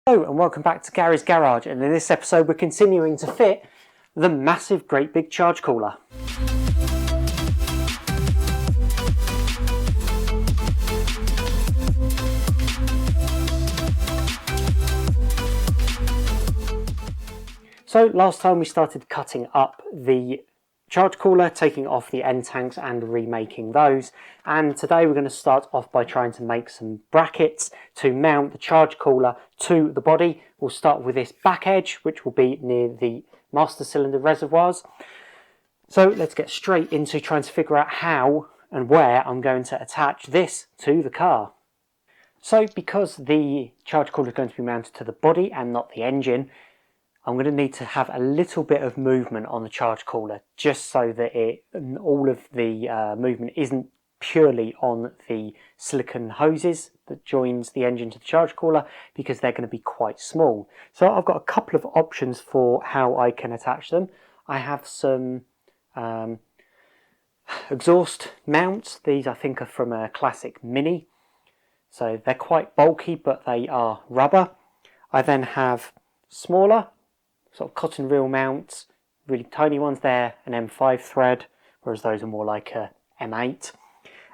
Hello and welcome back to Garry's Garage, and in this episode we're continuing to fit the massive great big charge cooler. So last time we started cutting up the charge cooler, taking off the end tanks and remaking those, and today we're going to start off by trying to make some brackets to mount the charge cooler to the body. We'll start with this back edge, which will be near the master cylinder reservoirs. So let's get straight into trying to figure out how and where I'm going to attach this to the car. So because the charge cooler is going to be mounted to the body and not the engine, I'm going to need to have a little bit of movement on the charge cooler, just so that all of the movement isn't purely on the silicone hoses that joins the engine to the charge cooler, because they're going to be quite small. So I've got a couple of options for how I can attach them. I have some exhaust mounts. These I think are from a classic Mini. So they're quite bulky, but they are rubber. I then have smaller sort of cotton reel mounts, really tiny ones there, an M5 thread, whereas those are more like a M8.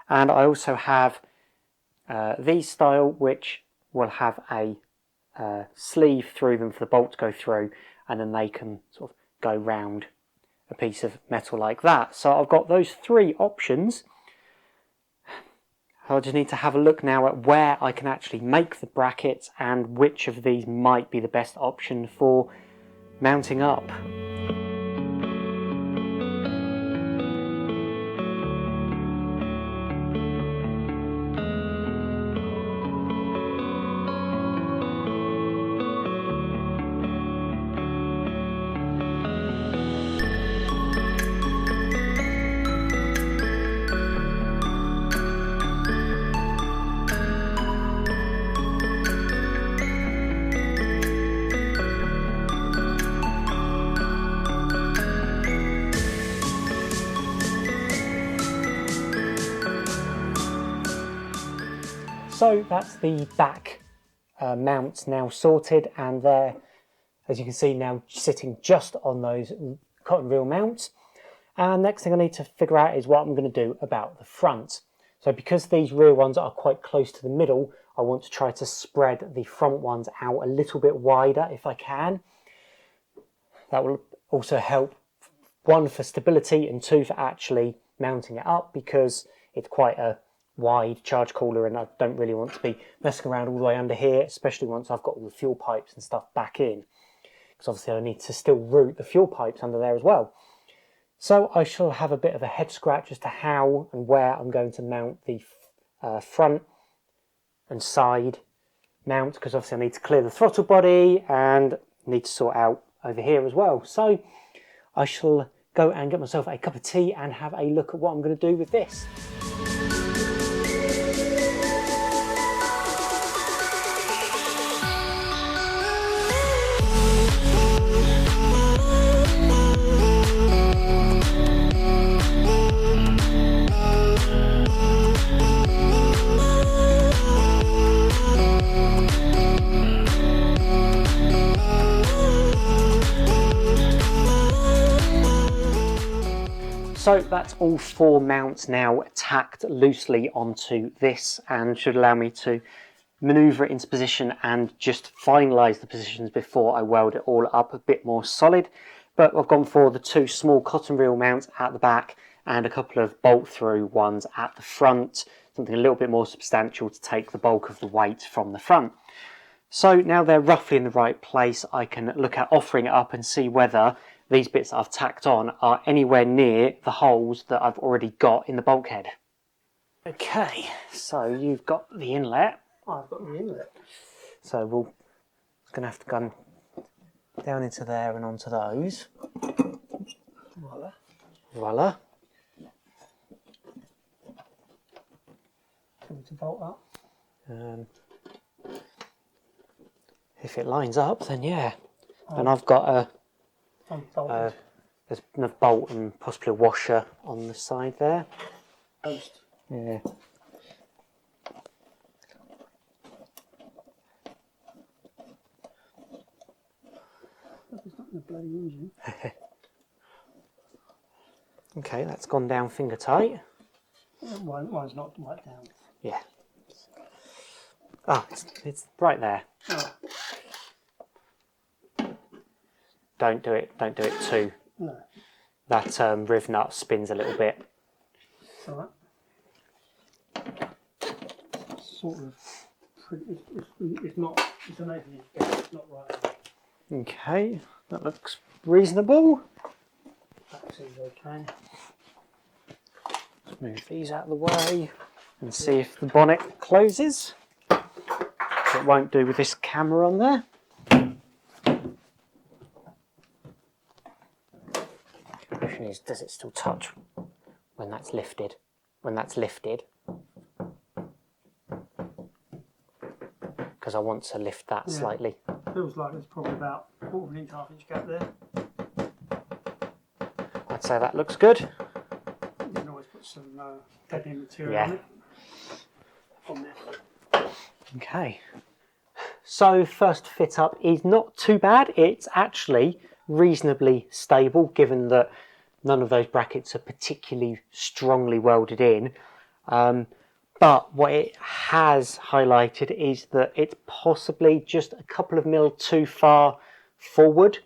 And I also have these style, which will have a sleeve through them for the bolt to go through, and then they can sort of go round a piece of metal like that. So I've got those three options. I just need to have a look now at where I can actually make the brackets and which of these might be the best option for mounting up. So that's the back mounts now sorted, and they're, as you can see, now sitting just on those cotton reel mounts. And next thing I need to figure out is what I'm going to do about the front. So because these rear ones are quite close to the middle, I want to try to spread the front ones out a little bit wider if I can. That will also help, one, for stability, and two, for actually mounting it up, because it's quite a wide charge cooler and I don't really want to be messing around all the way under here, especially once I've got all the fuel pipes and stuff back in, because obviously I need to still route the fuel pipes under there as well. So I shall have a bit of a head scratch as to how and where I'm going to mount the front and side mount, because obviously I need to clear the throttle body and need to sort out over here as well. So I shall go and get myself a cup of tea and have a look at what I'm going to do with this. So that's all four mounts now tacked loosely onto this, and should allow me to manoeuvre it into position and just finalise the positions before I weld it all up a bit more solid. But I've gone for the two small cotton reel mounts at the back and a couple of bolt through ones at the front, something a little bit more substantial to take the bulk of the weight from the front. So now they're roughly in the right place, I can look at offering it up and see whether these bits that I've tacked on are anywhere near the holes that I've already got in the bulkhead. Okay, so you've got the inlet. I've got the inlet. So we're going to have to go down into there and onto those. Voila. Voila. Time to bolt up. If it lines up, then yeah. And I've got a there's a bolt and possibly a washer on the side there. Post. Yeah. The bloody engine. Okay, that's gone down finger tight. One's not right down. Yeah. Oh, it's right there. Oh, Don't do it too. no. That riv nut spins a little bit. It's alright. Sort of. It's not. It's an opening. It's not right. Okay, that looks reasonable. That seems okay. Let's move these out of the way and see if the bonnet closes. It won't do with this camera on there. The question is, does it still touch when that's lifted? When that's lifted, because I want to lift that slightly. Feels like there's probably about 1/4 inch, 1/2 inch gap there. I'd say that looks good. You can always put some deadening material Yeah. on it. On there. Okay, so first fit up is not too bad. It's actually reasonably stable given that none of those brackets are particularly strongly welded in. But what it has highlighted is that it's possibly just a couple of mil too far forward,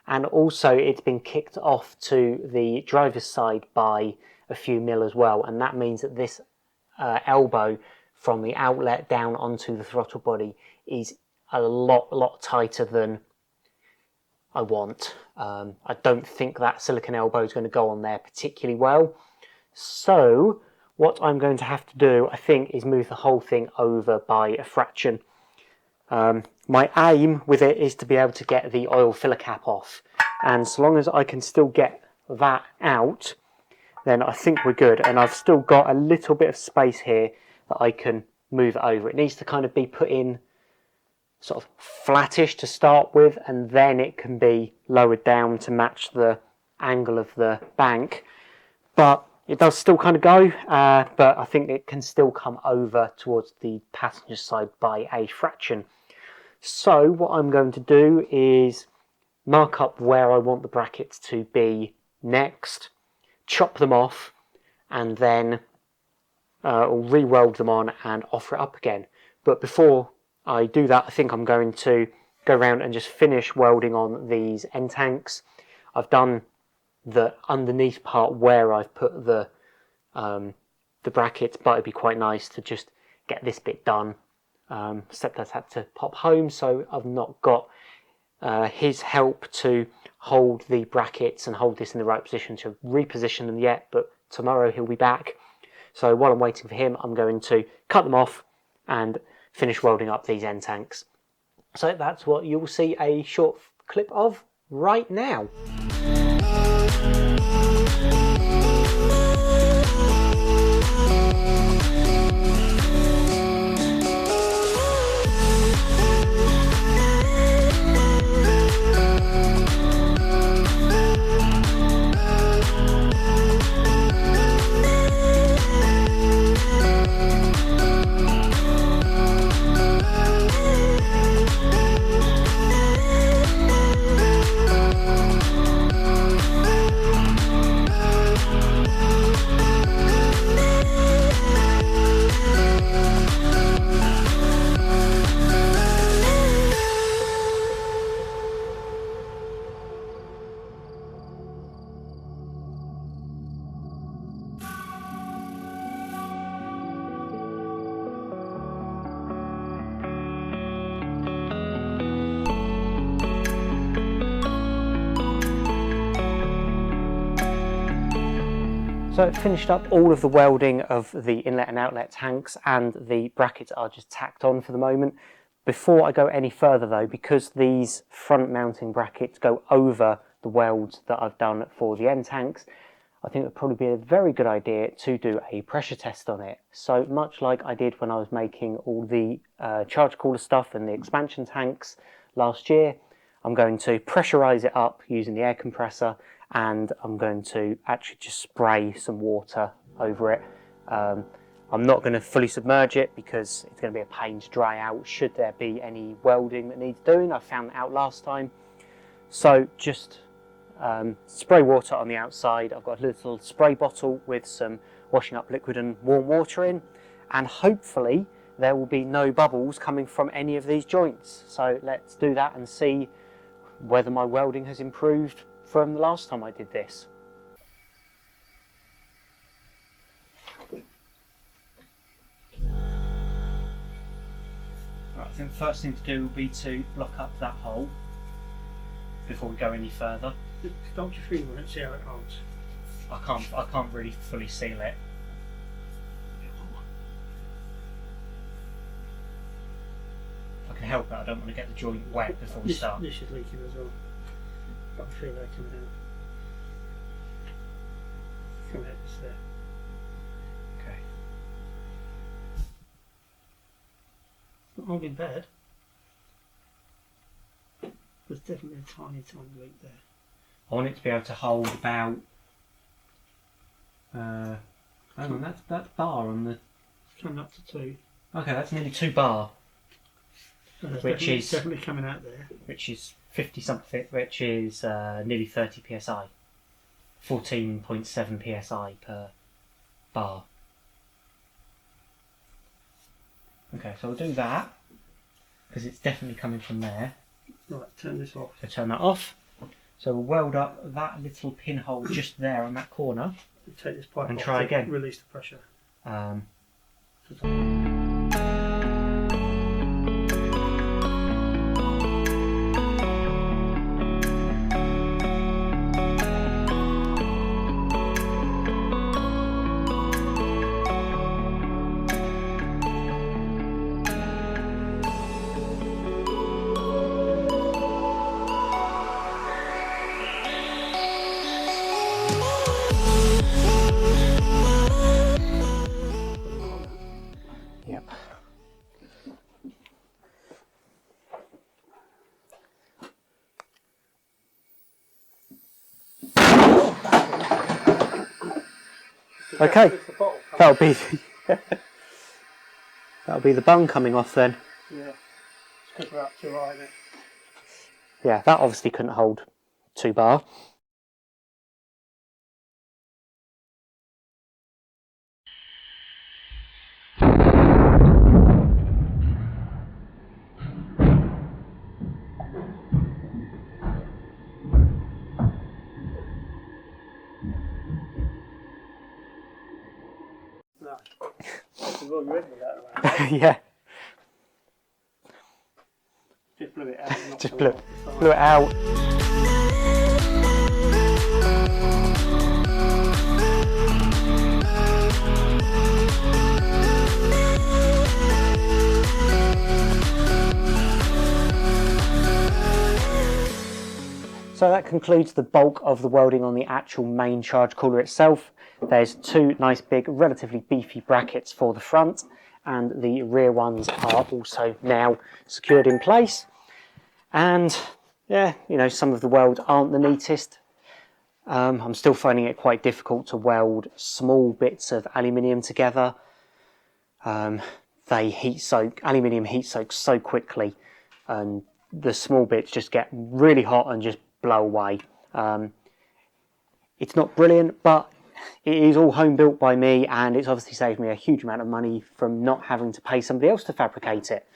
and also it's been kicked off to the driver's side by a few mil as well, and that means that this elbow from the outlet down onto the throttle body is a lot tighter than I want. I don't think that silicone elbow is going to go on there particularly well. So what I'm going to have to do, I think, is move the whole thing over by a fraction. My aim with it is to be able to get the oil filler cap off, and so long as I can still get that out, then I think we're good. And I've still got a little bit of space here that I can move it over. It needs to kind of be put in sort of flattish to start with, and then it can be lowered down to match the angle of the bank. But it does still kind of go, but I think it can still come over towards the passenger side by a fraction. So what I'm going to do is mark up where I want the brackets to be next, chop them off, and then re-weld them on and offer it up again. But before I do that, I think I'm going to go around and just finish welding on these end tanks. I've done the underneath part where I've put the brackets, but it'd be quite nice to just get this bit done. Stepdad's had to pop home, so I've not got his help to hold the brackets and hold this in the right position to reposition them yet, but tomorrow he'll be back. So while I'm waiting for him, I'm going to cut them off and finish welding up these end tanks. So that's what you'll see a short clip of right now. So it finished up all of the welding of the inlet and outlet tanks, and the brackets are just tacked on for the moment. Before I go any further though, because these front mounting brackets go over the welds that I've done for the end tanks, I think it would probably be a very good idea to do a pressure test on it. So much like I did when I was making all the chargecooler stuff and the expansion tanks last year, I'm going to pressurize it up using the air compressor, and I'm going to actually just spray some water over it. I'm not going to fully submerge it because it's going to be a pain to dry out should there be any welding that needs doing. I found that out last time. So just spray water on the outside. I've got a little spray bottle with some washing up liquid and warm water in, and hopefully there will be no bubbles coming from any of these joints. So let's do that and see whether my welding has improved from the last time I did this. Right, I think the first thing to do will be to block up that hole before we go any further. Don't you feel on it, see how it holds? I can't really fully seal it. If I can help it, I don't want to get the joint wet before we start. This is leaking as well. Don't feel that coming out. Coming out just there. Okay. It's not holding bad. There's definitely a tiny leak there. I want it to be able to hold about. Hang on, that's bar on the. It's coming up to 2. Okay, that's nearly 2 bar. So Which is definitely coming out there. Which is 50 something, which is nearly 30 psi. 14.7 psi per bar. Okay, so we'll do that because it's definitely coming from there. Right, turn this off. So turn that off. So we'll weld up that little pinhole just there on that corner. Take this pipe and off try to again. Release the pressure. Yep. Okay, that'll be the bung coming off then. Yeah, it's because we're up too high then. Yeah, that obviously couldn't hold 2 bar. No. Well, you read that around. Yeah, Just blew it out. Not just blew it blew it out. So that concludes the bulk of the welding on the actual main charge cooler itself. There's 2 nice big, relatively beefy brackets for the front, and the rear ones are also now secured in place. And yeah, you know, some of the welds aren't the neatest. I'm still finding it quite difficult to weld small bits of aluminium together. They heat soak, aluminium heat soaks so quickly, and the small bits just get really hot and just blow away. It's not brilliant, but it is all home built by me, and it's obviously saved me a huge amount of money from not having to pay somebody else to fabricate it.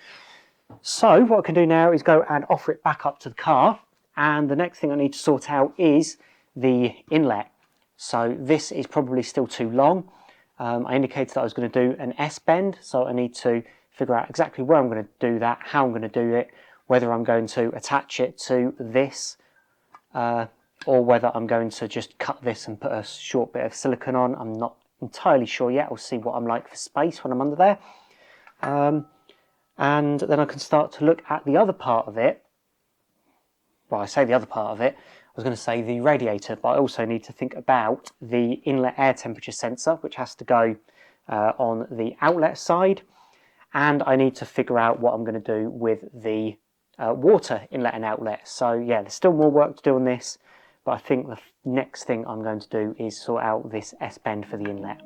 So what I can do now is go and offer it back up to the car, and the next thing I need to sort out is the inlet. So this is probably still too long. I indicated that I was going to do an S-bend, so I need to figure out exactly where I'm going to do that, how I'm going to do it, whether I'm going to attach it to this, or whether I'm going to just cut this and put a short bit of silicone on. I'm not entirely sure yet. I'll see what I'm like for space when I'm under there. And then I can start to look at the other part of it. Well, I say the other part of it, I was going to say the radiator, but I also need to think about the inlet air temperature sensor, which has to go on the outlet side. And I need to figure out what I'm going to do with the water inlet and outlet. So yeah, there's still more work to do on this, but I think the next thing I'm going to do is sort out this S-bend for the inlet.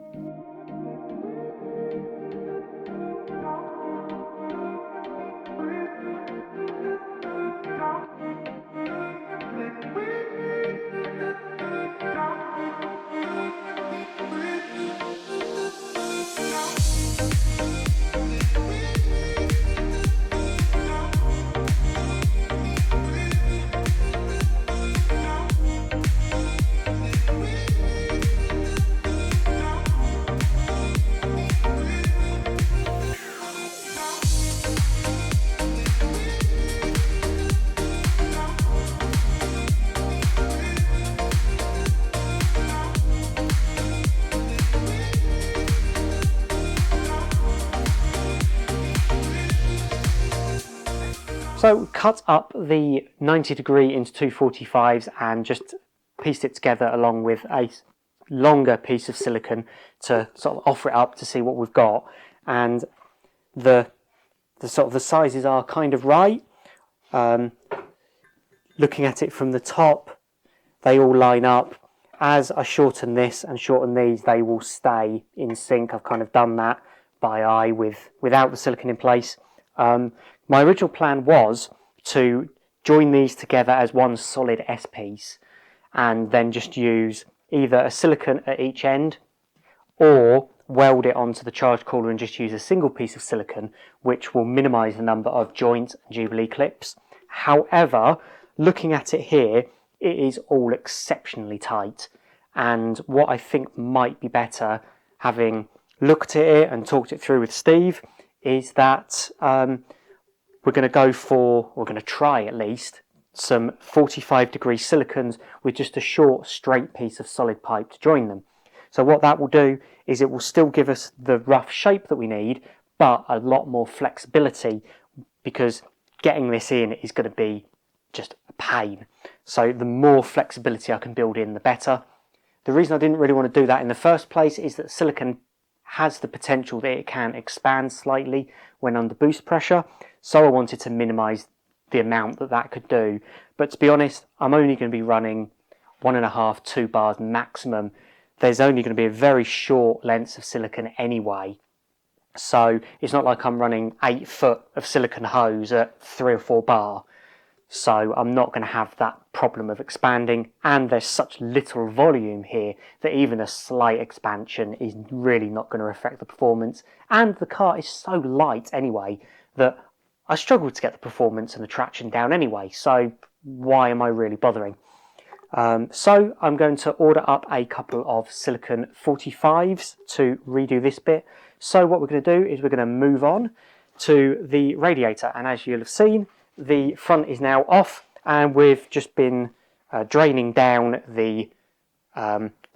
cut up the 90° into 245s and just pieced it together along with a longer piece of silicone to sort of offer it up to see what we've got. And the sort of the sizes are kind of right. Looking at it from the top, they all line up. As I shorten this and shorten these, they will stay in sync. I've kind of done that by eye without the silicone in place. My original plan was to join these together as one solid S-piece and then just use either a silicone at each end or weld it onto the charge cooler and just use a single piece of silicone, which will minimise the number of joint and Jubilee clips. However, looking at it here, it is all exceptionally tight, and what I think might be better, having looked at it and talked it through with Steve, is that we're going to try at least some 45° silicones with just a short straight piece of solid pipe to join them. So what that will do is it will still give us the rough shape that we need, but a lot more flexibility, because getting this in is going to be just a pain. So the more flexibility I can build in, the better. The reason I didn't really want to do that in the first place is that silicone has the potential that it can expand slightly when under boost pressure, so I wanted to minimise the amount that could do. But to be honest, I'm only going to be running 1.5, 2 bars maximum. There's only going to be a very short length of silicone anyway, so it's not like I'm running 8 foot of silicone hose at 3 or 4 bar. So I'm not going to have that problem of expanding, and there's such little volume here that even a slight expansion is really not going to affect the performance. And the car is so light anyway that I struggle to get the performance and the traction down anyway, so why am I really bothering? So I'm going to order up a couple of silicone 45s to redo this bit. So what we're going to do is we're going to move on to the radiator, and as you'll have seen, the front is now off, and we've just been draining down the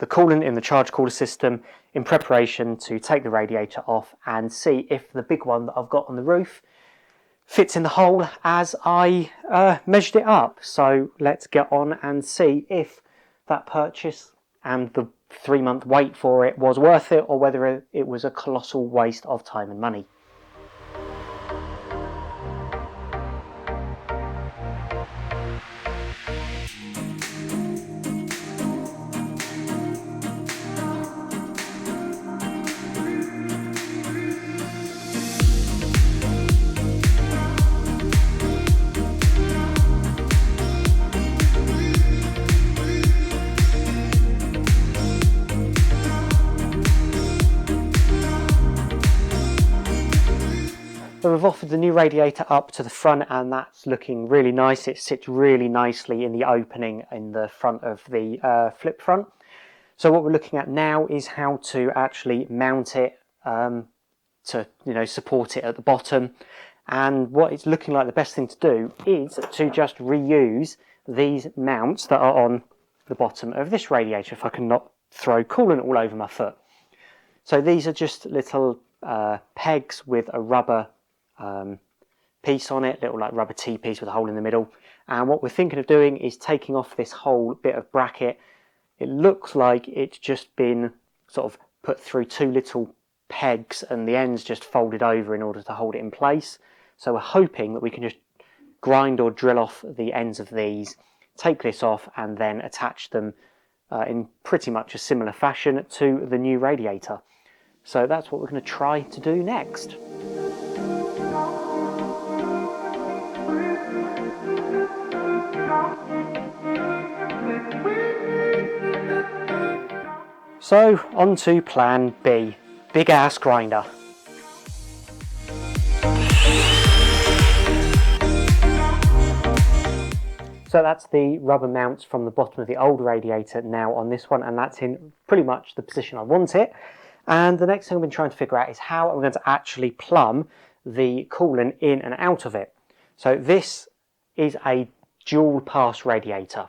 coolant in the charge cooler system in preparation to take the radiator off and see if the big one that I've got on the roof fits in the hole as I measured it up. So let's get on and see if that purchase and the 3-month wait for it was worth it, or whether it was a colossal waste of time and money. So we've offered the new radiator up to the front, and that's looking really nice. It sits really nicely in the opening in the front of the flip front. So what we're looking at now is how to actually mount it to support it at the bottom. And what it's looking like the best thing to do is to just reuse these mounts that are on the bottom of this radiator, if I can not throw coolant all over my foot. So these are just little pegs with a rubber piece on it, little like rubber T-piece with a hole in the middle. And what we're thinking of doing is taking off this whole bit of bracket. It looks like it's just been sort of put through 2 little pegs and the ends just folded over in order to hold it in place. So we're hoping that we can just grind or drill off the ends of these, take this off, and then attach them in pretty much a similar fashion to the new radiator. So that's what we're going to try to do next. So on to plan B, big ass grinder. So that's the rubber mounts from the bottom of the old radiator now on this one, and that's in pretty much the position I want it. And the next thing I've been trying to figure out is how I'm going to actually plumb the coolant in and out of it. So this is a dual pass radiator.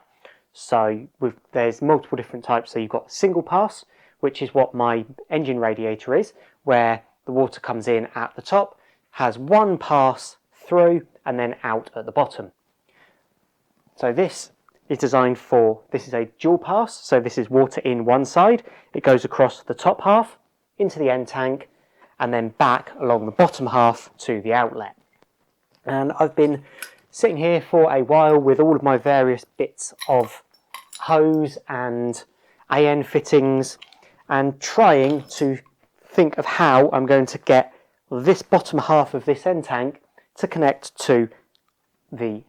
So there's multiple different types. So you've got single pass, which is what my engine radiator is, where the water comes in at the top, has one pass through, and then out at the bottom. So this is designed for, this is a dual pass, so this is water in one side, it goes across the top half into the end tank and then back along the bottom half to the outlet. And I've been sitting here for a while with all of my various bits of hose and AN fittings and trying to think of how I'm going to get this bottom half of this end tank to connect to the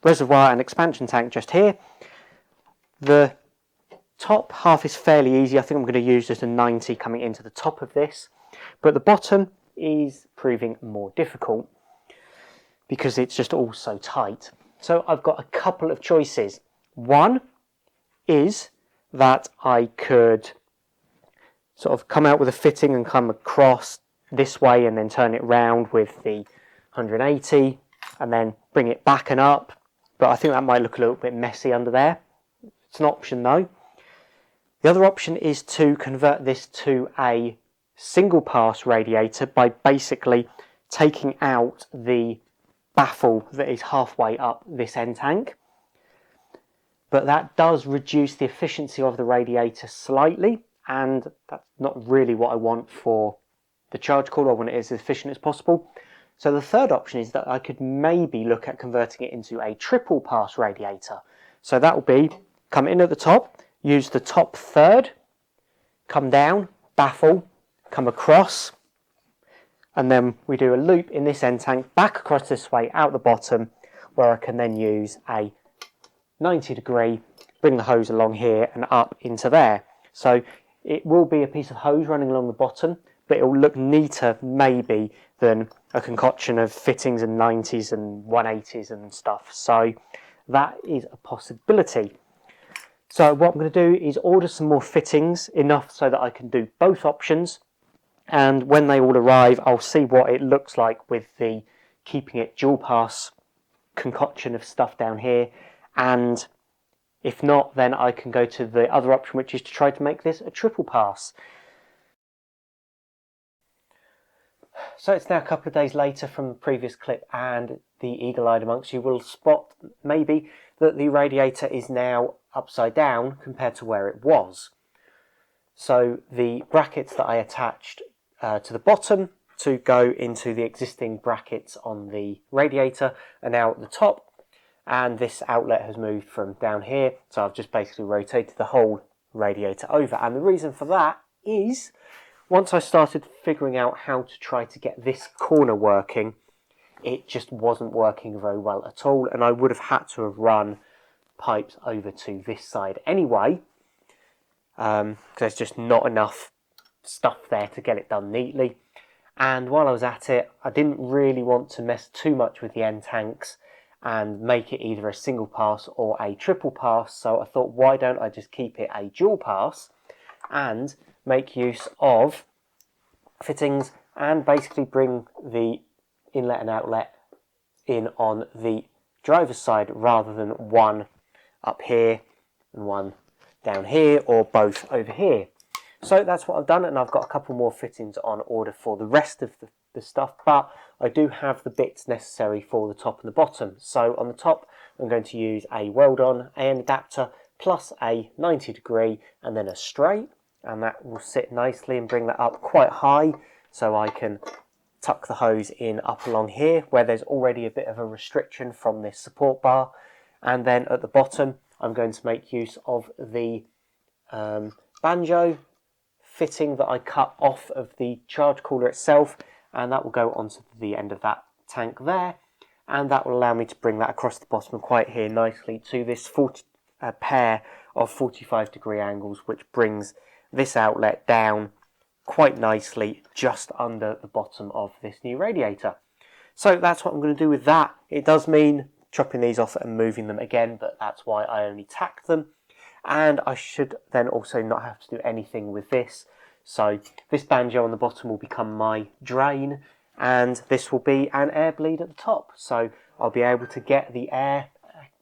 reservoir and expansion tank just here. The top half is fairly easy. I think I'm going to use just a 90 coming into the top of this, but the bottom is proving more difficult because it's just all so tight. So I've got a couple of choices. One is that I could sort of come out with a fitting and come across this way and then turn it round with the 180 and then bring it back and up, but I think that might look a little bit messy under there. It's an option though. The other option is to convert this to a single pass radiator by basically taking out the baffle that is halfway up this end tank. But that does reduce the efficiency of the radiator slightly, and that's not really what I want for the charge cooler. I want it as efficient as possible. So the third option is that I could maybe look at converting it into a triple pass radiator. So that will be, come in at the top, use the top third, come down, baffle, come across, and then we do a loop in this end tank, back across this way, out the bottom, where I can then use a 90 degree, bring the hose along here and up into there. So it will be a piece of hose running along the bottom, but it will look neater maybe than a concoction of fittings and 90s and 180s and stuff. So that is a possibility. So what I'm going to do is order some more fittings, enough so that I can do both options. And when they all arrive, I'll see what it looks like with the keeping it dual pass concoction of stuff down here. And if not, then I can go to the other option, which is to try to make this a triple pass. So it's now a couple of days later from the previous clip, and the eagle-eyed amongst you will spot maybe that the radiator is now upside down compared to where it was. So the brackets that I attached to the bottom to go into the existing brackets on the radiator are now at the top, and this outlet has moved from down here, so I've just basically rotated the whole radiator over. And the reason for that is, once I started figuring out how to try to get this corner working, it just wasn't working very well at all, and I would have had to have run pipes over to this side anyway, because there's just not enough stuff there to get it done neatly. And while I was at it, I didn't really want to mess too much with the end tanks and make it either a single pass or a triple pass, so I thought, why don't I just keep it a dual pass and make use of fittings and basically bring the inlet and outlet in on the driver's side rather than one up here and one down here, or both over here. So that's what I've done, and I've got a couple more fittings on order for the rest of the stuff, but I do have the bits necessary for the top and the bottom. So on the top, I'm going to use a weld-on AN adapter plus a 90 degree and then a straight, and that will sit nicely and bring that up quite high so I can tuck the hose in up along here where there's already a bit of a restriction from this support bar. And then at the bottom, I'm going to make use of the banjo fitting that I cut off of the charge cooler itself, and that will go onto the end of that tank there, and that will allow me to bring that across the bottom and quite here nicely to this pair of 45 degree angles, which brings this outlet down quite nicely just under the bottom of this new radiator. So that's what I'm going to do with that. It does mean chopping these off and moving them again, but that's why I only tacked them. And I should then also not have to do anything with this. So this banjo on the bottom will become my drain, and this will be an air bleed at the top. So I'll be able to get the air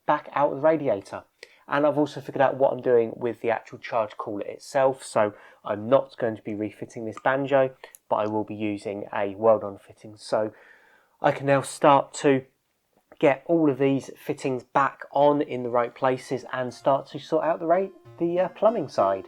back out of the radiator. And I've also figured out what I'm doing with the actual charge cooler itself. So I'm not going to be refitting this banjo, but I will be using a weld-on fitting. So I can now start to get all of these fittings back on in the right places and start to sort out the plumbing side.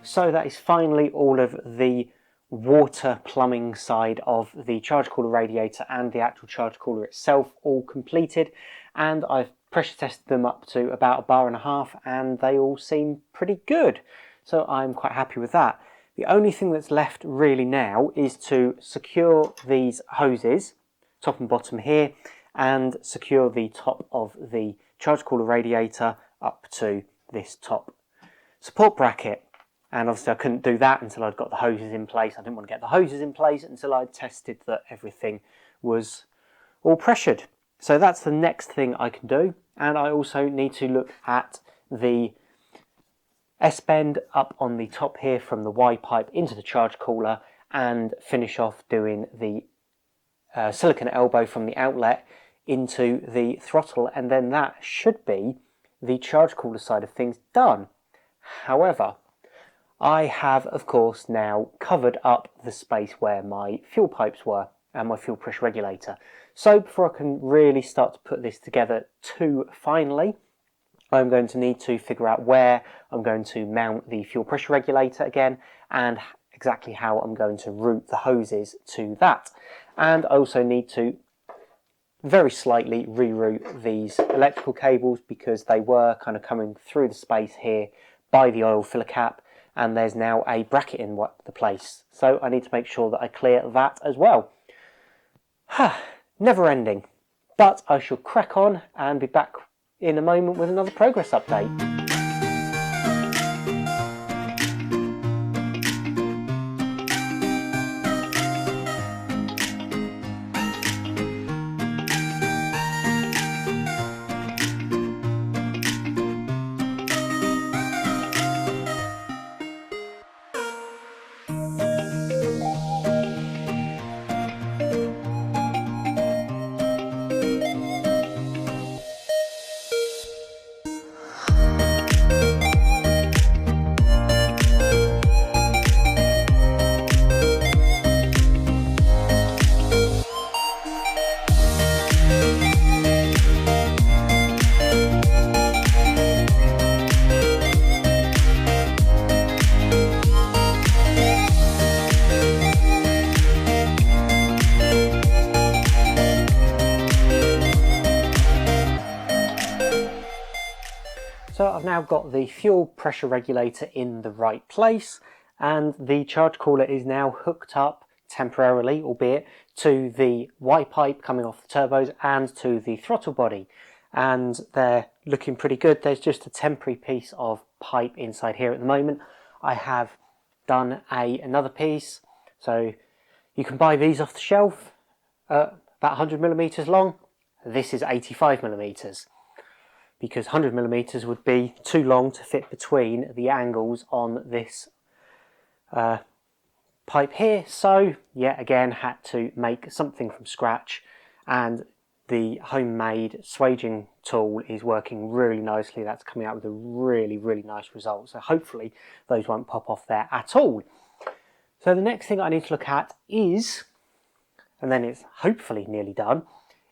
So that is finally all of the water plumbing side of the charge cooler radiator and the actual charge cooler itself all completed, and I've pressure tested them up to about 1.5 bars and they all seem pretty good, so I'm quite happy with that. The only thing that's left really now is to secure these hoses, top and bottom here, and secure the top of the charge cooler radiator up to this top support bracket. And obviously I couldn't do that until I'd got the hoses in place. I didn't want to get the hoses in place until I'd tested that everything was all pressured. So that's the next thing I can do. And I also need to look at the S-bend up on the top here from the Y-pipe into the charge cooler and finish off doing the silicone elbow from the outlet into the throttle, and then that should be the charge cooler side of things done. However, I have, of course, now covered up the space where my fuel pipes were and my fuel pressure regulator. So before I can really start to put this together too finely, I'm going to need to figure out where I'm going to mount the fuel pressure regulator again and exactly how I'm going to route the hoses to that. And I also need to very slightly reroute these electrical cables because they were kind of coming through the space here by the oil filler cap, and there's now a bracket in the place. So I need to make sure that I clear that as well. Never ending. But I shall crack on and be back in a moment with another progress update. So I've now got the fuel pressure regulator in the right place, and the charge cooler is now hooked up temporarily, albeit, to the Y pipe coming off the turbos and to the throttle body, and they're looking pretty good. There's just a temporary piece of pipe inside here at the moment. I have done another piece, so you can buy these off the shelf, about 100mm long. This is 85mm. Because 100mm would be too long to fit between the angles on this pipe here. So, yet again, had to make something from scratch, and the homemade swaging tool is working really nicely. That's coming out with a really, really nice result. So hopefully those won't pop off there at all. So the next thing I need to look at is, and then it's hopefully nearly done,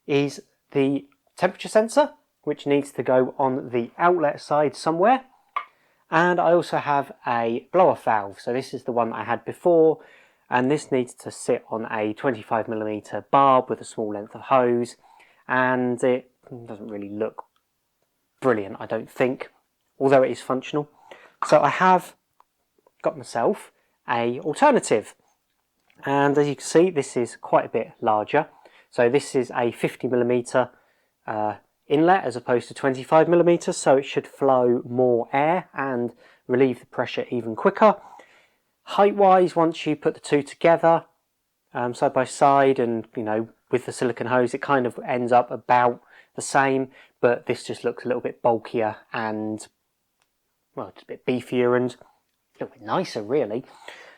is the temperature sensor, which needs to go on the outlet side somewhere. And I also have a blow-off valve. So this is the one I had before, and this needs to sit on a 25mm barb with a small length of hose, and it doesn't really look brilliant, I don't think, although it is functional. So I have got myself a alternative, and as you can see, this is quite a bit larger. So this is a 50mm inlet as opposed to 25mm, so it should flow more air and relieve the pressure even quicker. Height wise, once you put the two together side by side, and with the silicone hose, it kind of ends up about the same, but this just looks a little bit bulkier and, well, just a bit beefier and a little bit nicer, really.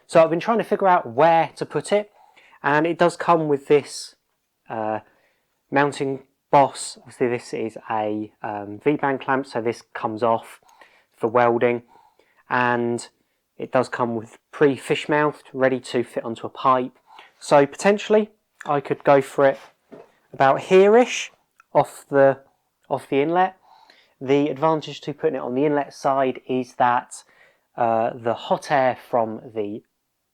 So I've been trying to figure out where to put it, and it does come with this mounting boss. Obviously this is a V-band clamp, so this comes off for welding, and it does come with pre-fish mouthed, ready to fit onto a pipe. So potentially I could go for it about here-ish off the inlet. The advantage to putting it on the inlet side is that the hot air from the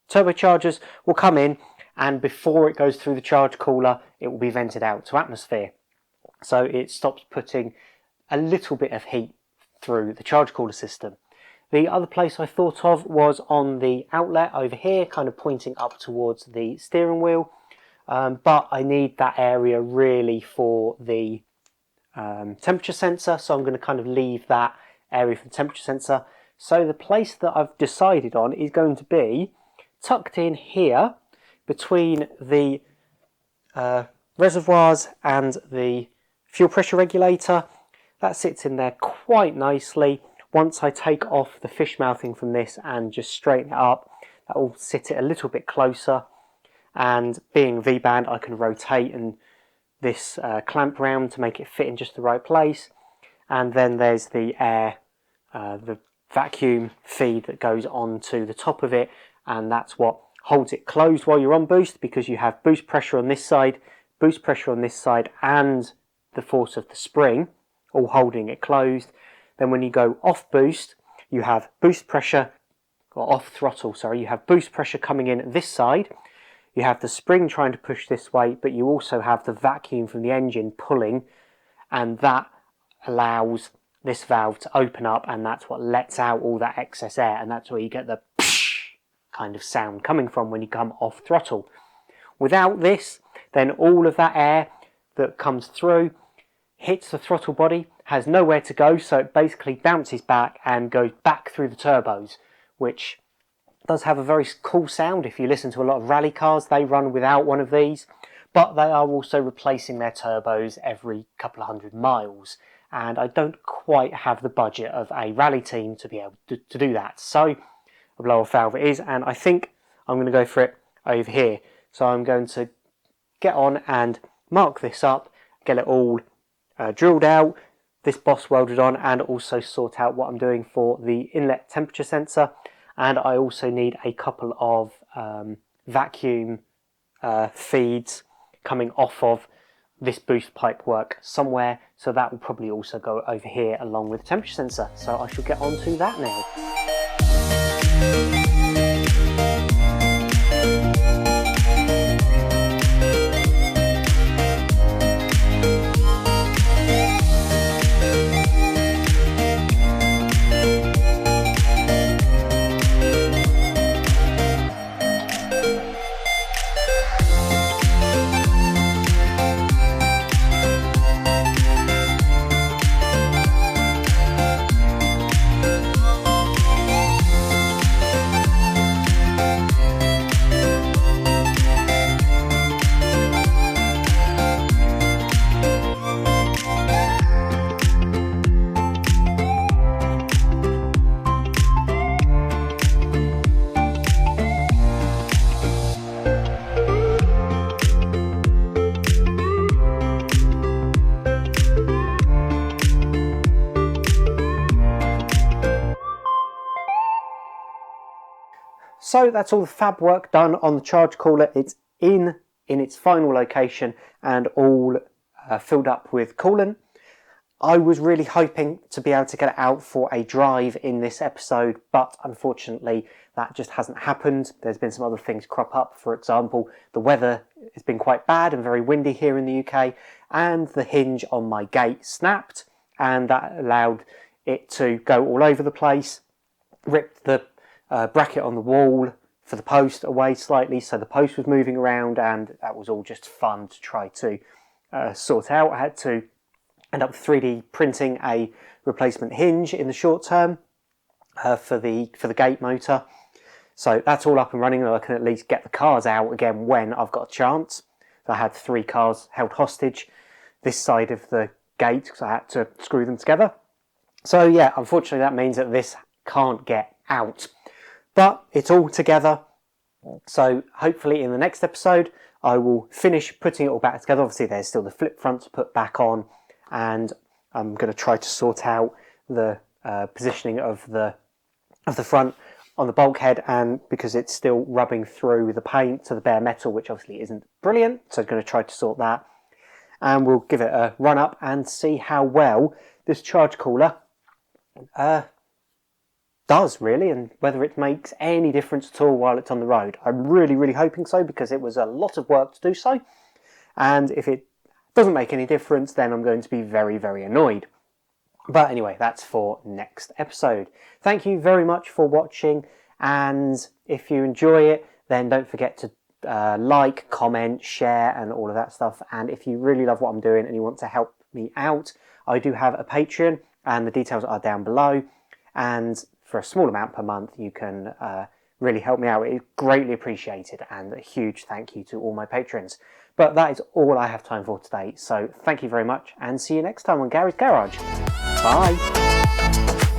turbochargers will come in, and before it goes through the charge cooler, it will be vented out to atmosphere. So it stops putting a little bit of heat through the charge cooler system. The other place I thought of was on the outlet over here, kind of pointing up towards the steering wheel. But I need that area really for the temperature sensor, so I'm going to kind of leave that area for the temperature sensor. So the place that I've decided on is going to be tucked in here between the reservoirs and the fuel pressure regulator. That sits in there quite nicely. Once I take off the fish mouthing from this and just straighten it up, that will sit it a little bit closer, and being V-band, I can rotate and this clamp round to make it fit in just the right place. And then there's the air, the vacuum feed that goes onto the top of it, and that's what holds it closed while you're on boost, because you have boost pressure on this side, boost pressure on this side, and the force of the spring all holding it closed. Then when you go off boost, you have boost pressure, or off throttle, sorry, you have boost pressure coming in this side, you have the spring trying to push this way, but you also have the vacuum from the engine pulling, and that allows this valve to open up, and that's what lets out all that excess air, and that's where you get the psh kind of sound coming from when you come off throttle. Without this, then all of that air that comes through hits the throttle body, has nowhere to go, so it basically bounces back and goes back through the turbos, which does have a very cool sound. If you listen to a lot of rally cars, they run without one of these, but they are also replacing their turbos every couple of 100 miles, and I don't quite have the budget of a rally team to be able to do that. So a blow-off valve it is, and I think I'm going to go for it over here. So I'm going to get on and mark this up, get it all drilled out, this boss welded on, and also sort out what I'm doing for the inlet temperature sensor. And I also need a couple of vacuum feeds coming off of this boost pipe work somewhere, so that will probably also go over here along with the temperature sensor. So I shall get on to that now. So that's all the fab work done on the charge cooler. It's in its final location and all filled up with coolant. I was really hoping to be able to get it out for a drive in this episode, but unfortunately that just hasn't happened. There's been some other things crop up. For example, the weather has been quite bad and very windy here in the UK, and the hinge on my gate snapped, and that allowed it to go all over the place, ripped the bracket on the wall for the post away slightly, so the post was moving around, and that was all just fun to try to sort out. I had to end up 3D printing a replacement hinge in the short term for the gate motor. So that's all up and running, and I can at least get the cars out again when I've got a chance. So I had 3 cars held hostage this side of the gate because I had to screw them together. So yeah, unfortunately that means that this can't get out. But it's all together. So hopefully in the next episode I will finish putting it all back together. Obviously there's still the flip front to put back on, and I'm going to try to sort out the positioning of the front on the bulkhead, and because it's still rubbing through the paint to the bare metal, which obviously isn't brilliant, so I'm going to try to sort that, and we'll give it a run up and see how well this charge cooler does really, and whether it makes any difference at all while it's on the road. I'm really hoping so, because it was a lot of work to do so, and if it doesn't make any difference, then I'm going to be very annoyed. But anyway, that's for next episode. Thank you very much for watching, and if you enjoy it, then don't forget to like, comment, share, and all of that stuff. And if you really love what I'm doing and you want to help me out, I do have a Patreon, and the details are down below. And for a small amount per month, you can really help me out. It's greatly appreciated, and a huge thank you to all my patrons. But that is all I have time for today, so thank you very much, and see you next time on Garry's Garage. Bye!